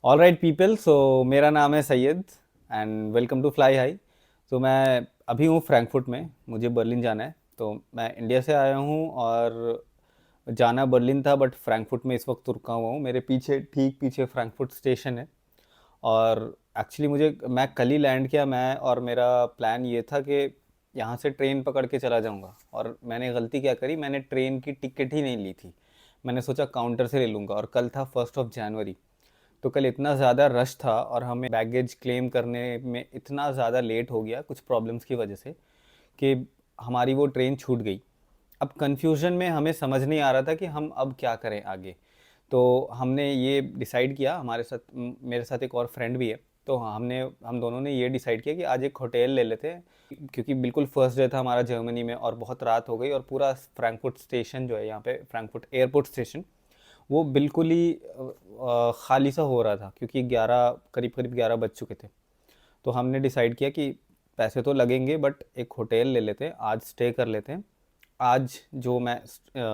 All right people, सो मेरा नाम है Syed and welcome to fly high. तो मैं अभी हूँ फ्रैंकफर्ट में, मुझे बर्लिन जाना है। तो मैं इंडिया से आया हूँ और जाना बर्लिन था, बट फ्रैंकफर्ट में इस वक्त रुका हुआ हूँ। मेरे पीछे, ठीक पीछे फ्रैंकफर्ट स्टेशन है। और एक्चुअली मैं कल ही लैंड किया। मैं और मेरा प्लान ये था कि यहाँ से ट्रेन पकड़ के चला जाऊँगा, और मैंने गलती क्या करी, मैंने ट्रेन की टिकट ही नहीं ली थी। मैंने सोचा काउंटर से ले लूँगा, और कल था 1 जनवरी। तो कल इतना ज़्यादा रश था और हमें बैगेज क्लेम करने में इतना ज़्यादा लेट हो गया कुछ प्रॉब्लम्स की वजह से कि हमारी वो ट्रेन छूट गई। अब कन्फ्यूजन में हमें समझ नहीं आ रहा था कि हम अब क्या करें आगे। तो हमने ये डिसाइड किया, हमारे साथ मेरे साथ एक और फ्रेंड भी है। तो हम दोनों ने ये डिसाइड किया कि आज एक होटल ले लेते हैं, क्योंकि बिल्कुल फर्स्ट डे था हमारा जर्मनी में और बहुत रात हो गई, और पूरा फ्रैंकफर्ट स्टेशन जो है यहाँ पे, फ्रैंकफर्ट एयरपोर्ट स्टेशन, वो बिल्कुल ही खाली सा हो रहा था, क्योंकि 11, करीब करीब 11 बज चुके थे। तो हमने डिसाइड किया कि पैसे तो लगेंगे, बट एक होटल ले लेते हैं, आज स्टे कर लेते हैं। आज जो मैं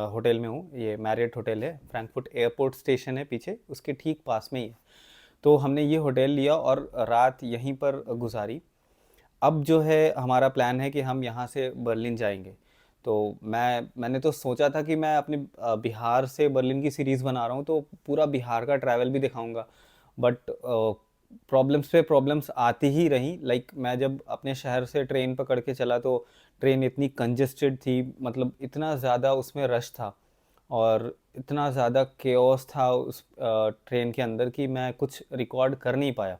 होटल में हूँ, ये मैरियट होटल है, फ्रैंकफर्ट एयरपोर्ट स्टेशन है पीछे, उसके ठीक पास में ही है। तो हमने ये होटल लिया और रात यहीं पर गुजारी। अब जो है हमारा प्लान है कि हम यहाँ से बर्लिन जाएंगे। तो मैंने तो सोचा था कि मैं अपने बिहार से बर्लिन की सीरीज़ बना रहा हूँ, तो पूरा बिहार का ट्रैवल भी दिखाऊंगा। बट प्रॉब्लम्स पे प्रॉब्लम्स आती ही रहीं। लाइक मैं जब अपने शहर से ट्रेन पकड़ के चला, तो ट्रेन इतनी कंजेस्टेड थी, मतलब इतना ज़्यादा उसमें रश था और इतना ज़्यादा केओस था उस ट्रेन के अंदर कि मैं कुछ रिकॉर्ड कर नहीं पाया,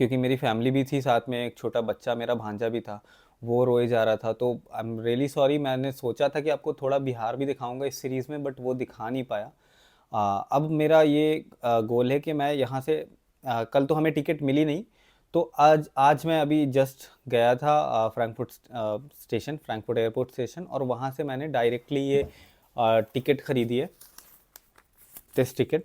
क्योंकि मेरी फैमिली भी थी साथ में, एक छोटा बच्चा मेरा भांजा भी था, वो रोए जा रहा था। तो आई एम रियली सॉरी, मैंने सोचा था कि आपको थोड़ा बिहार भी दिखाऊंगा इस सीरीज़ में, बट वो दिखा नहीं पाया। अब मेरा ये गोल है कि मैं यहाँ से कल तो हमें टिकट मिली नहीं। तो आज आज मैं अभी जस्ट गया था Frankfurt station, Frankfurt airport station, और वहाँ से मैंने डायरेक्टली ये टिकट ख़रीदी है, टेस्ट टिकट।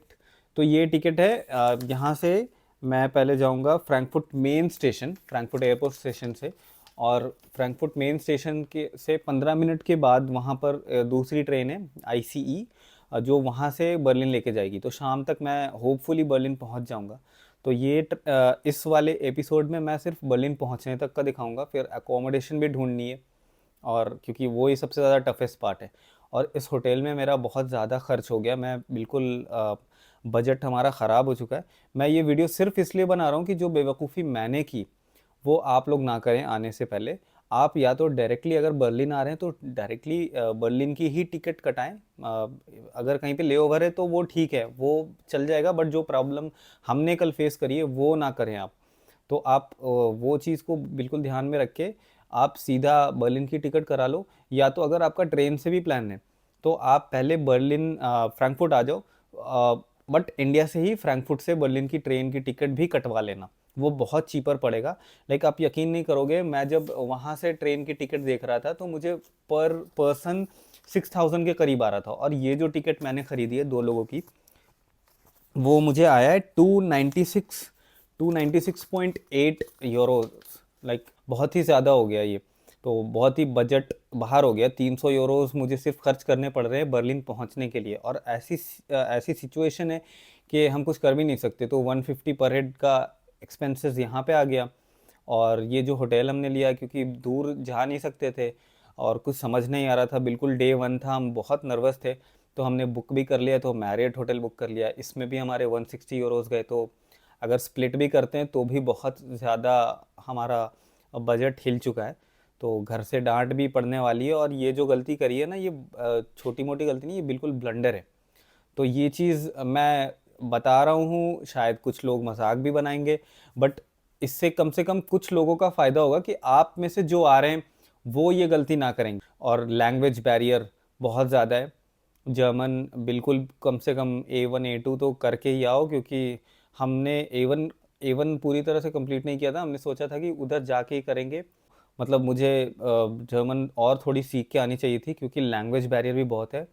तो ये टिकट है, यहाँ से मैं पहले जाऊँगा Frankfurt main station, Frankfurt airport station से। और फ्रैंकफर्ट मेन स्टेशन के से 15 मिनट के बाद वहाँ पर दूसरी ट्रेन है, आईसीई, जो वहाँ से बर्लिन लेके जाएगी। तो शाम तक मैं होपफुली बर्लिन पहुँच जाऊँगा। तो इस वाले एपिसोड में मैं सिर्फ बर्लिन पहुँचने तक का दिखाऊँगा, फिर अकोमोडेशन भी ढूंढनी है, और क्योंकि वो ही सबसे ज़्यादा टफेस्ट पार्ट है। और इस होटल में मेरा बहुत ज़्यादा खर्च हो गया, मैं बिल्कुल बजट हमारा ख़राब हो चुका है। मैं ये वीडियो सिर्फ इसलिए बना रहा हूँ कि जो बेवकूफ़ी मैंने की वो आप लोग ना करें आने से पहले। आप या तो डायरेक्टली, अगर बर्लिन आ रहे हैं तो डायरेक्टली बर्लिन की ही टिकट कटाएं। अगर कहीं पे लेओवर है तो वो ठीक है, वो चल जाएगा, बट जो प्रॉब्लम हमने कल फेस करी है वो ना करें आप। तो आप वो चीज़ को बिल्कुल ध्यान में रख के आप सीधा बर्लिन की टिकट करा लो। या तो अगर आपका ट्रेन से भी प्लान है तो आप पहले बर्लिन फ्रैंकफर्ट आ जाओ, बट इंडिया से ही फ्रैंकफर्ट से बर्लिन की ट्रेन की टिकट भी कटवा लेना, वो बहुत चीपर पड़ेगा। लाइक आप यकीन नहीं करोगे, मैं जब वहाँ से ट्रेन की टिकट देख रहा था तो मुझे पर पर्सन 6,000 के करीब आ रहा था, और ये जो टिकट मैंने खरीदी है 2 लोगों की, वो मुझे आया है 296.8 यूरो। लाइक बहुत ही ज़्यादा हो गया ये। तो बहुत ही बजट बाहर हो गया, 300 यूरोस मुझे सिर्फ खर्च करने पड़ रहे हैं बर्लिन पहुंचने के लिए। और ऐसी सिचुएशन है कि हम कुछ कर भी नहीं सकते। तो 150 पर हेड का एक्सपेंसेस यहाँ पे आ गया। और ये जो होटल हमने लिया, क्योंकि दूर जा नहीं सकते थे और कुछ समझ नहीं आ रहा था, बिल्कुल डे वन था, हम बहुत नर्वस थे। तो हमने बुक भी कर लिया, तो मैरियट होटल बुक कर लिया, इसमें भी हमारे 160 यूरोस गए। तो अगर स्प्लिट भी करते हैं तो भी बहुत ज़्यादा हमारा बजट हिल चुका है। तो घर से डांट भी पड़ने वाली है, और ये जो गलती करी है ना, ये छोटी मोटी गलती नहीं, ये बिल्कुल ब्लंडर है। तो ये चीज़ मैं बता रहा हूँ, शायद कुछ लोग मजाक भी बनाएंगे, बट इससे कम से कम कुछ लोगों का फ़ायदा होगा कि आप में से जो आ रहे हैं वो ये गलती ना करेंगे। और लैंग्वेज बैरियर बहुत ज़्यादा है। जर्मन बिल्कुल कम से कम A1 A2 तो करके ही आओ, क्योंकि हमने A1 पूरी तरह से कंप्लीट नहीं किया था। हमने सोचा था कि उधर जाके ही करेंगे। मतलब मुझे जर्मन और थोड़ी सीख के आनी चाहिए थी, क्योंकि लैंग्वेज बैरियर भी बहुत है।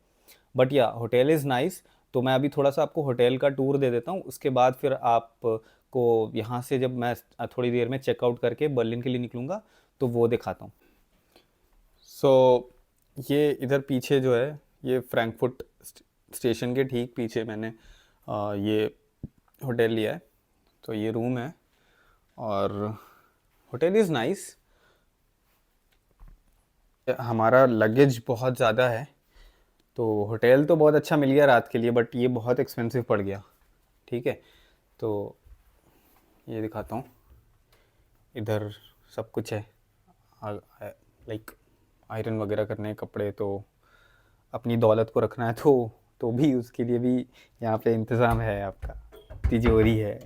बट या होटल इज़ नाइस। तो मैं अभी थोड़ा सा आपको होटल का टूर दे देता हूँ, उसके बाद फिर आप को यहाँ से जब मैं थोड़ी देर में चेकआउट करके बर्लिन के लिए निकलूँगा तो वो दिखाता हूँ। सो ये इधर पीछे जो है, ये फ्रैंकफर्ट स्टेशन के ठीक पीछे मैंने ये होटल लिया है। तो ये रूम है और होटल इज़ नाइस। हमारा लगेज बहुत ज़्यादा है तो होटल तो बहुत अच्छा मिल गया रात के लिए, बट ये बहुत एक्सपेंसिव पड़ गया। ठीक है, तो ये दिखाता हूँ। इधर सब कुछ है, लाइक आयरन वगैरह करने कपड़े, तो अपनी दौलत को रखना है तो भी उसके लिए भी यहाँ पे इंतज़ाम है। आपका तिजोरी है,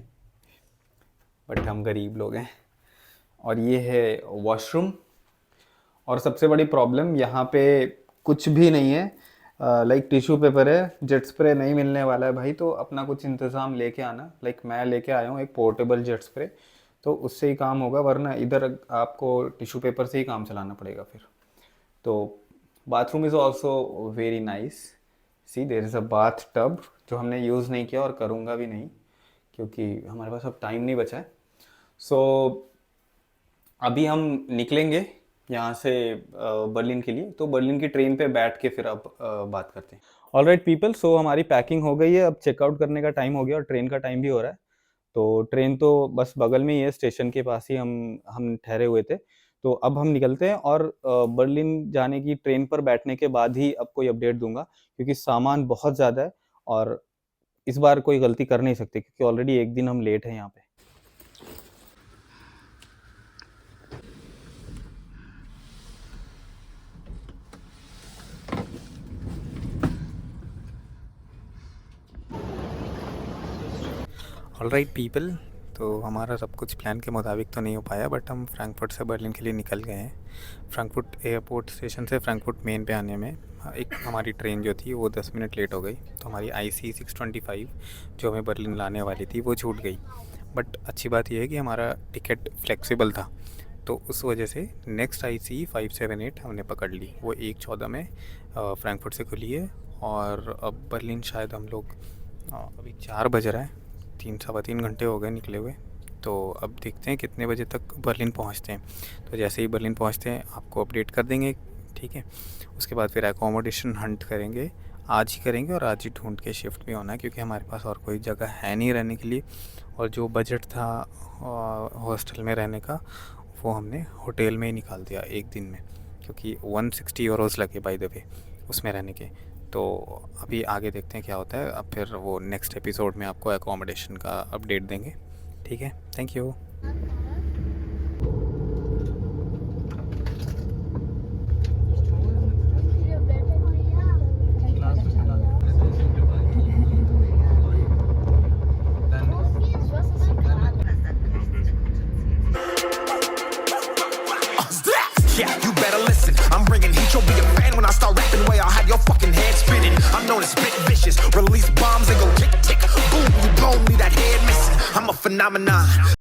बट हम गरीब लोग हैं। और ये है वॉशरूम। और सबसे बड़ी प्रॉब्लम यहाँ पे कुछ भी नहीं है, लाइक टिश्यू पेपर है, जेट स्प्रे नहीं मिलने वाला है भाई, तो अपना कुछ इंतज़ाम लेके आना। लाइक मैं लेके आया हूँ एक पोर्टेबल जेट स्प्रे, तो उससे ही काम होगा, वरना इधर आपको टिश्यू पेपर से ही काम चलाना पड़ेगा फिर। तो bathroom is also very nice. See there is a bath tub जो हमने यूज़ नहीं किया और करूँगा भी नहीं, क्योंकि हमारे पास अब टाइम नहीं बचा है। सो अभी हम निकलेंगे यहाँ से बर्लिन के लिए, तो बर्लिन की ट्रेन पे बैठ के फिर अब बात करते हैं। ऑलराइट पीपल, सो हमारी पैकिंग हो गई है, अब चेकआउट करने का टाइम हो गया और ट्रेन का टाइम भी हो रहा है। तो ट्रेन तो बस बगल में ही है, स्टेशन के पास ही हम ठहरे हुए थे। तो अब हम निकलते हैं और बर्लिन जाने की ट्रेन पर बैठने के बाद ही अब कोई अपडेट दूंगा, क्योंकि सामान बहुत ज़्यादा है और इस बार कोई गलती कर नहीं सकते, क्योंकि ऑलरेडी एक दिन हम लेट हैं यहाँ पे। ऑलराइट पीपल, तो हमारा सब कुछ प्लान के मुताबिक तो नहीं हो पाया, बट हम फ्रैंकफर्ट से बर्लिन के लिए निकल गए हैं। फ्रैंकफर्ट एयरपोर्ट स्टेशन से फ्रैंकफर्ट मेन पे आने में एक हमारी ट्रेन जो थी वो 10 मिनट लेट हो गई, तो हमारी IC 625 जो हमें बर्लिन लाने वाली थी वो छूट गई। बट अच्छी बात यह है कि हमारा टिकट फ्लेक्सिबल था, तो उस वजह से नेक्स्ट IC 578 हमने पकड़ ली। वो 1:14 में फ्रैंकफर्ट से खुली है और अब बर्लिन शायद हम लोग अभी 4 बज रहा है, 3-3.25 घंटे हो गए निकले हुए। तो अब देखते हैं कितने बजे तक बर्लिन पहुंचते हैं। तो जैसे ही बर्लिन पहुंचते हैं आपको अपडेट कर देंगे, ठीक है। उसके बाद फिर एकोमोडेशन हंट करेंगे, आज ही करेंगे और आज ही ढूंढ के शिफ्ट भी होना है, क्योंकि हमारे पास और कोई जगह है नहीं रहने के लिए। और जो बजट था हॉस्टल में रहने का वो हमने होटल में ही निकाल दिया एक दिन में, क्योंकि 160 यूरोज़ लगे बाय द वे उसमें रहने के। तो अभी आगे देखते हैं क्या होता है, अब फिर वो नेक्स्ट एपिसोड में आपको एकोमोडेशन का अपडेट देंगे, ठीक है। Thank you. Yeah, you better listen. I'm bringing heat. You'll be a fan when I start rapping. Way I'll have your fucking head spinning. I'm known as spit vicious. Release bombs and go tick tick boom. You blown, leave that head missing. I'm a phenomenon.